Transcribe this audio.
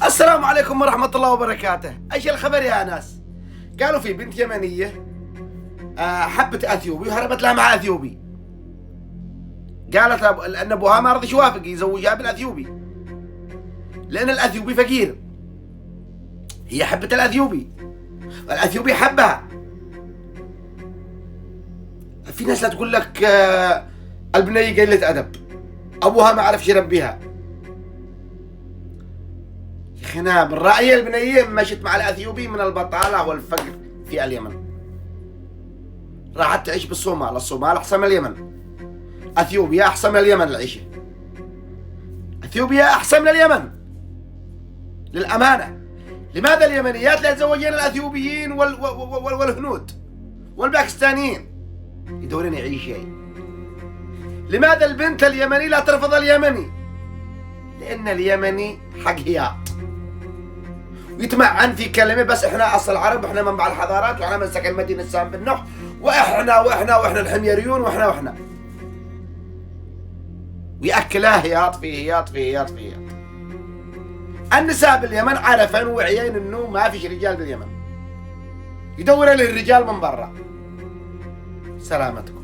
السلام عليكم ورحمة الله وبركاته. ايش الخبر يا ناس؟ قالوا في بنت يمنية حبت اثيوبي وهربت لها مع اثيوبي. قالت ان ابوها ما رضي يوافق يزوجها بالاثيوبي لان الاثيوبي فقير. هي حبت الاثيوبي والاثيوبي حبها. في ناس لا تقول لك البنية قلة ادب، ابوها ما عرف يربيها. يا اخي انا من رايي البنية مشت مع الاثيوبي من البطالة والفقر في اليمن، راحت تعيش بالصومال. الصومال احسن من اليمن، اثيوبيا احسن من اليمن العيشة. اثيوبيا احسن من اليمن للامانة. لماذا اليمنيات لا يتزوجين الاثيوبيين والهنود والباكستانيين يدورون يعيشين؟ لماذا البنت اليمني لا ترفض اليمني؟ لان اليمني حق هياط ويتمعن في كلمه بس احنا اصل العرب، احنا منبع الحضارات، واحنا من سكن مدينه سام بن نوح، واحنا الحميريون، واحنا وياكلها هياط في هياط في هياط في هياط. النساء باليمن عرفن وعيين انه ما فيش رجال باليمن، يدور للرجال من برا. سلامتكم.